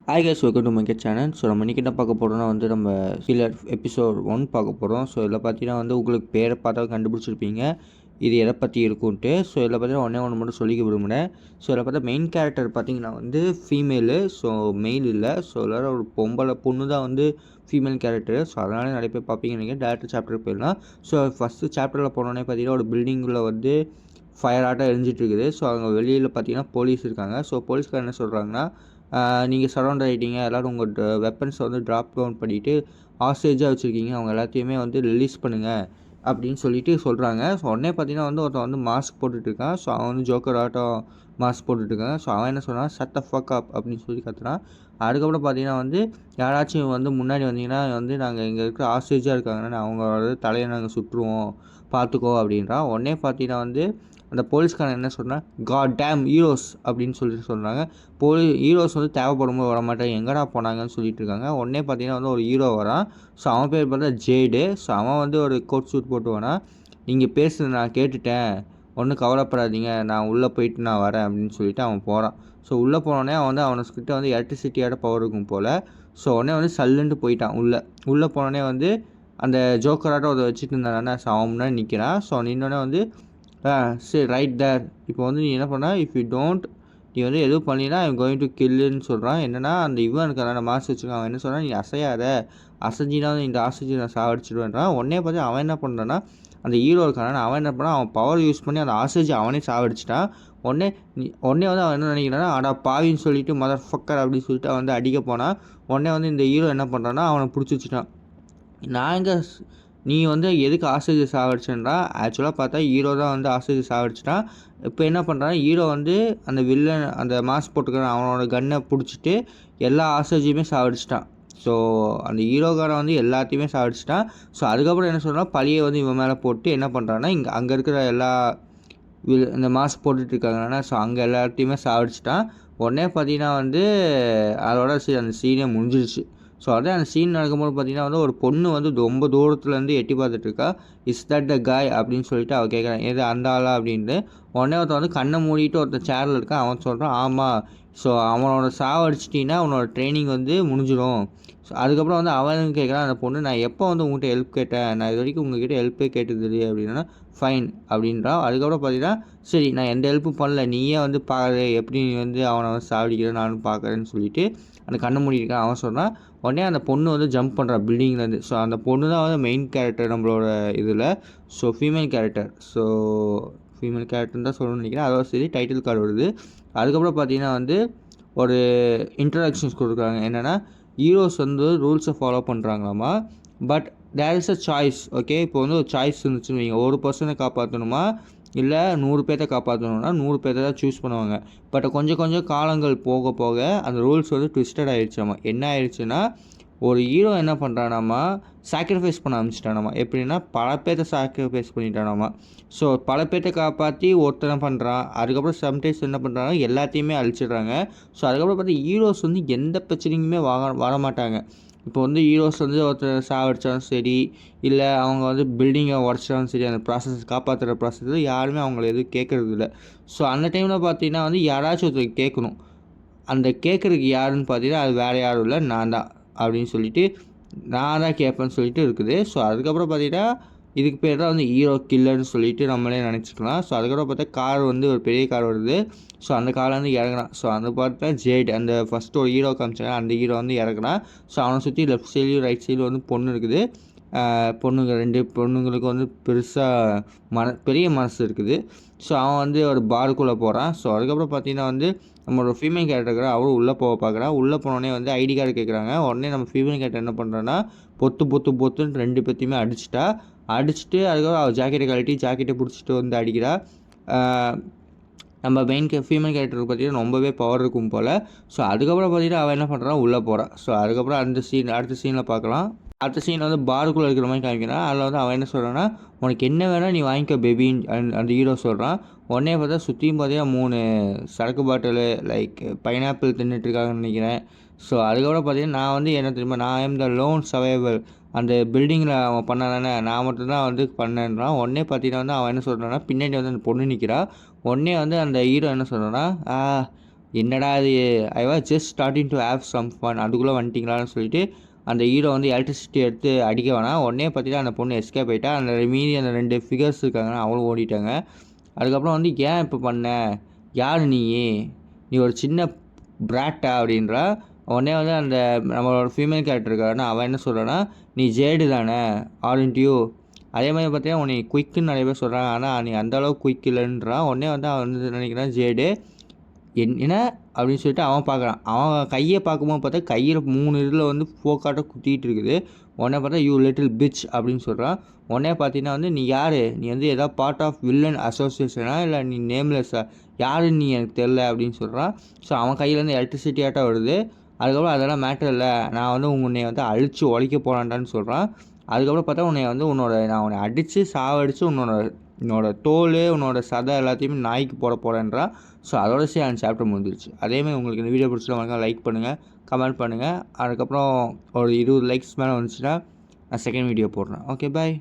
Hi guys, welcome to my channel. So நம்ம இன்றைக்கி என்ன பார்க்க போகிறோம்னா நம்ம சிலர் எபிசோட் 1 பார்க்க போகிறோம். ஸோ இதில் பார்த்தீங்கன்னா உங்களுக்கு பேரை பார்த்தா கண்டுபிடிச்சிருப்பீங்க இது எதை பற்றி இருக்குன்ட்டு. ஸோ இதில் பார்த்தீங்கன்னா ஒன்று மட்டும் சொல்லிக்க விரும்புகிறேன். ஸோ இதில் பார்த்தா மெயின் கேரக்டர் பார்த்தீங்கன்னா ஃபீமேலு. ஸோ மெயில் இல்லை. ஸோ எல்லோரும் ஒரு பொண்ணு தான் ஃபீமேல் கேரக்டர். ஸோ அதனால நிறைய பேர் பார்ப்பீங்க. நீங்கள் டேரக்டர் சாப்டர் போயிடலாம். ஸோ ஃபஸ்ட்டு சாப்டரில் போனோடனே பார்த்தீங்கன்னா ஒரு பில்டிங்கில் ஃபயர் ஆட்டாக எரிஞ்சிட்டு இருக்குது. ஸோ அங்கே வெளியில் பார்த்தீங்கன்னா போலீஸ் இருக்காங்க. ஸோ போலீஸ்கார் என்ன சொல்கிறாங்கன்னா, நீங்கள் சரௌண்ட் ஆகிட்டீங்க, எல்லோரும் உங்கள் வெப்பன்ஸை ட்ராப் டவுன் பண்ணிவிட்டு ஹாஸ்டேஜாக வச்சுருக்கீங்க, அவங்க எல்லாத்தையுமே ரிலீஸ் பண்ணுங்கள் அப்படின்னு சொல்லிட்டு சொல்கிறாங்க. ஸோ உடனே பார்த்தீங்கன்னா ஒருத்தன் மாஸ்க் போட்டுட்ருக்கான். ஸோ அவன் ஜோக்கர் ஆட்டம் மாஸ்க் போட்டுட்ருக்கான். ஸோ அவன் என்ன சொன்னான், சட் த ஃபக் அப் அப்படின்னு சொல்லி கத்துறான். அதுக்கப்புறம் பார்த்தீங்கன்னா யாராச்சும் முன்னாடி வந்தீங்கன்னா நாங்கள் இங்கே இருக்கிற ஹாஸ்டேஜாக இருக்காங்கன்னா அவங்களோட தலையை நாங்கள் சுற்றுவோம், பார்த்துக்கோ அப்படின்றான். உடனே பார்த்தீங்கன்னா அந்த போலீஸ்காரன் என்ன சொன்னால், காட் டேம் ஹீரோஸ் அப்படின்னு சொல்லிட்டு சொல்கிறாங்க. ஹீரோஸ் தேவைப்படும்போது வர மாட்டாங்க, எங்கடா போனாங்கன்னு சொல்லிட்டு இருக்காங்க. உடனே பார்த்தீங்கன்னா ஒரு ஹீரோ வரான். ஸோ அவன் பேர் பார்த்தா ஜேடு. ஸோ அவன் ஒரு கோட் சூட் போட்டு வரான். நீங்கள் பேசுறது நான் கேட்டுட்டேன், ஒன்றும் கவலைப்படாதீங்க, நான் உள்ளே போயிட்டு நான் வரேன் அப்படின்னு சொல்லிட்டு அவன் போகிறான். ஸோ உள்ளே போனோடனே அவனுக்கிட்ட எலக்ட்ரிசிட்டியோட பவர் இருக்கும் போல். ஸோ உடனே சல்லுன்ட்டு போயிட்டான் உள்ளே போனோடனே அந்த ஜோக்கராட்டம் அதை வச்சுட்டு இருந்தானே. ஸோ அவன் முன்னாடி நிற்கிறான். ஸோ நின்னோடனே சரி ரைட் தேர். இப்போ நீ என்ன பண்ண, இஃப் யூ டோன்ட், நீ எதுவும் பண்ணினா ஐம் கோயிங் டு கில்லுன்னு சொல்கிறான். என்னென்னா அந்த இவன் இருக்கான மாசு வச்சுருக்கான். அவன் என்ன சொல்கிறான், நீ அசையாத, அசைஞ்சினா இந்த ஆசைஜி நான் சாவடிச்சிடுவேன்றான். உடனே பார்த்து அவன் என்ன பண்ணுறான்னா, அந்த ஹீரோ இருக்கான அவன் என்ன பண்ணான், அவன் பவர் யூஸ் பண்ணி அந்த ஆசைஜி அவனே சாவடிச்சிட்டான். உடனே அவன் என்ன நினைக்கிறான்னா, அடா பாவின்னு சொல்லிட்டு மதர் ஃபக்கர் அப்படின்னு சொல்லிட்டு அவன் அடிக்க போனான். உடனே இந்த ஹீரோ என்ன பண்ணுறான்னா, அவனை பிடிச்சி வச்சுட்டான். நான் எங்கே, நீ எதுக்கு ஆசைஜை சாவடிச்சேன்றா. ஆக்சுவலாக பார்த்தா ஹீரோ தான் ஆசைஜை சாவடிச்சிட்டான். இப்போ என்ன பண்ணுறான், ஹீரோ அந்த வில்லன் அந்த மாஸ்க் போட்டுக்கிறான் அவனோட கன்னை பிடிச்சிட்டு எல்லா ஆசைஜையுமே சாவடிச்சிட்டான். ஸோ அந்த ஹீரோக்காரன் எல்லாத்தையுமே சாவடிச்சிட்டான். ஸோ அதுக்கப்புறம் என்ன சொல்கிறான், பழியை இவன் மேலே போட்டு என்ன பண்ணுறான்னா, அங்கே இருக்கிற எல்லா இந்த மாஸ்க் போட்டுட்டு இருக்காங்கன்னா, ஸோ அங்கே எல்லாத்தையுமே சாவடிச்சிட்டான். உடனே பார்த்தீங்கன்னா அதோட அந்த சீனே முடிஞ்சிருச்சு. ஸோ அதே அந்த சீன் நடக்கும்போது பார்த்தீங்கன்னா ஒரு பொண்ணு ரொம்ப தூரத்துலேருந்து எட்டி பார்த்துட்ருக்கா. இஸ் தட் த காய் அப்படின்னு சொல்லிட்டு அவள் கேட்குறான், எது அந்த ஆளா அப்படின்ட்டு. உடனே ஒருத்தன் கண்ணை மூடிட்டு ஒருத்தன் சேரில் இருக்கான். அவன் சொல்கிறான், ஆமாம், ஸோ அவனோட சாவடிச்சிட்டின்னா அவனோட ட்ரைனிங் முடிஞ்சிடும். ஸோ அதுக்கப்புறம் அவன் கேட்குறான் அந்த பொண்ணு, நான் எப்போ உங்கள்கிட்ட ஹெல்ப் கேட்டேன், நான் இது வரைக்கும் உங்கள்கிட்ட ஹெல்ப்பே கேட்டது இல்லையே அப்படின்னா. ஃபைன் அப்படின்றான். அதுக்கப்புறம் பார்த்தீங்கன்னா, சரி நான் எந்த ஹெல்ப்பும் பண்ணல, நீயே பாரு எப்படி நீ அவனை சாவடிக்கிற நானும் பார்க்குறேன்னு சொல்லிட்டு அந்த கண்ணை மூடியிருக்கான். அவன் சொன்னான். உடனே அந்த பொண்ணு ஜம்ப் பண்ணுறான் பில்டிங்லேருந்து. ஸோ அந்த பொண்ணு தான் மெயின் கேரக்டர் நம்மளோட இதில். So female character. So female கேரக்டர்னு தான் சொல்லணும்னு நினைக்கிறேன். அதோட சரி டைட்டில் கார்டு வருது. அதுக்கப்புறம் பார்த்தீங்கன்னா ஒரு இன்ட்ரடக்ஷன்ஸ் கொடுக்குறாங்க. என்னென்னா, ஹீரோஸ் ரூல்ஸை ஃபாலோ பண்ணுறாங்களாமா. But there is a choice. Okay, இப்போ ஒரு சாய்ஸ் இருந்துச்சுன்னு வைங்க, ஒரு பர்சனை காப்பாற்றணுமா இல்லை 100 பேர்த்த காப்பாற்றணும்னா 100 பேர்த்த தான் சூஸ் பண்ணுவாங்க. பட் கொஞ்சம் கொஞ்சம் காலங்கள் போக போக அந்த ரூல்ஸ் ட்விஸ்டட் ஆகிடுச்சாமா. என்ன ஆயிடுச்சுன்னா, ஒரு ஹீரோ என்ன பண்ணுறானாமா, சாக்ரிஃபைஸ் பண்ண ஆரம்பிச்சிட்டானாமா. எப்படின்னா பல பேர்த்த சாக்ரிஃபைஸ் பண்ணிட்டானாமா. ஸோ பல பேர்த்த காப்பாற்றி ஒருத்தனை பண்ணுறான். அதுக்கப்புறம் சம்டைம்ஸ் என்ன பண்ணுறாங்க, எல்லாத்தையுமே அழிச்சிடுறாங்க. ஸோ அதுக்கப்புறம் பார்த்தா ஹீரோஸ் எந்த பிரச்சனையுமே வரமாட்டாங்க. இப்போ ஹீரோஸ் ஒருத்தர் சாவடித்தாலும் சரி, இல்லை அவங்க பில்டிங்கை உடச்சாலும் சரி, அந்த ப்ராசஸ் காப்பாற்றுற ப்ராசஸில் யாருமே அவங்கள எதுவும் கேட்குறது இல்லை. ஸோ அந்த டைமில் பார்த்தீங்கன்னா யாராச்சும் ஒருத்தர் கேட்கணும். அந்த கேட்குறதுக்கு யாருன்னு பார்த்தீங்கன்னா அது வேறு யாரும் இல்லை, நான் தான் அப்படின்னு சொல்லிட்டு நான் தான் கேட்பேன்னு சொல்லிட்டு இருக்குது. ஸோ அதுக்கப்புறம் பார்த்தீங்கன்னா இதுக்கு பேர் தான் ஹீரோ கில்லர்னு சொல்லிட்டு நம்மளே நினச்சிக்கலாம். ஸோ அதுக்கப்புறம் பார்த்தா கார் ஒரு பெரிய கார் வருது. ஸோ அந்த காரில் இறங்குறான். ஸோ அந்த பார்த்தா ஜேட், அந்த ஃபஸ்ட்டு ஒரு ஹீரோ காமிச்சாங்க, அந்த ஹீரோ இறங்குறான். ஸோ அவனை சுற்றி லெஃப்ட் சைட்லையும் ரைட் சைடில் பொண்ணு இருக்குது. பொண்ணுங்க 2 பொண்ணுங்களுக்கு பெரிய பெரிய மனசு இருக்குது. ஸோ அவன் ஒரு பாருக்குள்ளே போகிறான். ஸோ அதுக்கப்புறம் பார்த்தீங்கன்னா நம்மளோட ஃபீமேல் கேரக்டர் அவரும் உள்ளே போக பார்க்குறான். உள்ளே போனோடனே ஐடி கார்டு கேட்குறாங்க. உடனே நம்ம ஃபீமேல் கேரக்டர் என்ன பண்ணுறான்னா, பொத்துன்னு 2 பேர்த்தையுமே அடிச்சுட்டு அதுக்கப்புறம் அவள் ஜாக்கெட்டை கழட்டி ஜாக்கெட்டை பிடிச்சிட்டு அடிக்கிறா. நம்ம ஃபீமேல் கேரக்டருக்கு பார்த்தீங்கன்னா ரொம்பவே பவர் இருக்கும் போல். ஸோ அதுக்கப்புறம் பார்த்தீங்கன்னா அவள் என்ன பண்ணுறான், உள்ளே போகிறான். ஸோ அதுக்கப்புறம் அடுத்த சீனில் பார்க்கலாம். அடுத்த சீன் பாருக்குள்ளே இருக்கிற மாதிரி காமிக்கிறான். அதில் அவன் என்ன சொல்கிறான்னா, உனக்கு என்ன வேணால் நீ வாங்கிக்க பேபின்னு அந்த ஹீரோ சொல்கிறான். உடனே பார்த்தா சுற்றியும் பார்த்தீங்கன்னா 3 சரக்கு பாட்டிலு லைக் பைனாப்பிள் தின்னுட்டுருக்காங்கன்னு நினைக்கிறேன். ஸோ அதுக்கப்புறம் பார்த்தீங்கன்னா நான் என்ன தெரியுமா, நான் எம் த லோன் சர்வைவல், அந்த பில்டிங்கில் அவன் பண்ணாதானே, நான் மட்டும்தான் பண்ணேன்றான். உடனே பார்த்தீங்கன்னா அவன் என்ன சொல்கிறான்னா, பின்னாடி அந்த பொண்ணு நிற்கிறா. உடனே அந்த ஹீரோ என்ன சொல்கிறான்னா, என்னடா இது, I was just starting to have some fun, அதுக்குள்ளே வந்துட்டிங்களான்னு சொல்லிட்டு அந்த ஹீரோ வந்து எலக்ட்ரிசிட்டி எடுத்து அடிக்க வேணாம். உடனே பார்த்தீங்கன்னா அந்த பொண்ணு எஸ்கேப் ஆகிட்டா. அந்த மீதி அந்த 2 ஃபிகர்ஸ் இருக்காங்க, அவங்களும் ஓடிட்டாங்க. அதுக்கப்புறம் வந்து ஏன் இப்போ பண்ண, யார் நீ, நீ ஒரு சின்ன பிராட்டா அப்படின்றா. உடனே வந்து அந்த நம்மளோட ஃபீமேல் கேரக்டர் இருக்காருன்னா அவன் என்ன சொல்கிறான்னா, நீ ஜேடு தானே ஆரண்ட் யூ. அதே மாதிரி பார்த்தீங்கன்னா உன்னை குயிக்குன்னு நிறைய பேர் சொல்கிறாங்க, ஆனால் நீ அந்தளவுக்கு குயிக் இல்லைன்றான். உடனே வந்து அவன் வந்து நினைக்கிறான் ஜேடு என்ன அப்படின்னு சொல்லிட்டு அவன் பார்க்குறான். அவன் கையை பார்க்கும்போது பார்த்தா கையில் 3 இதில் வந்து ஃபோக்காட்ட குத்திட்டு இருக்குது. உடனே பார்த்தா யூ லிட்டில் பிச் அப்படின்னு சொல்கிறான். உடனே பார்த்தீங்கன்னா வந்து நீ யார், நீ வந்து எதாவது பார்ட் ஆஃப் வில்லன் அசோசியேஷனா இல்லை நீ நேம்லெஸ்ஸா, யாருன்னு நீ எனக்கு தெரில அப்படின்னு சொல்கிறான். ஸோ அவன் கையிலேருந்து எலக்ட்ரிசிட்டியாட்ட வருது. அதுக்கப்புறம் அதெல்லாம் மேட்டர் இல்லை, நான் வந்து உன்னை வந்து அழித்து உழைக்க போகிறான்டான்னு சொல்கிறான். அதுக்கப்புறம் பார்த்தா உன்னை வந்து நான் உன்னை அடித்து சாவடித்து உன்னோட தோல் உன்னோட சதை எல்லாத்தையுமே நாய்க்கு போட போகிறேன்றான். ஸோ அதோட சரி அந்த சாப்டர் முடிஞ்சிருச்சு. அதேமாதிரி உங்களுக்கு இந்த வீடியோ பிடிச்சிருந்தா லைக் பண்ணுங்கள், கமெண்ட் பண்ணுங்கள். அதுக்கப்புறம் ஒரு 20 லைக்ஸ் மேலே வந்துச்சுன்னா நான் செகண்ட் வீடியோ போடுறேன். ஓகே, பாய்.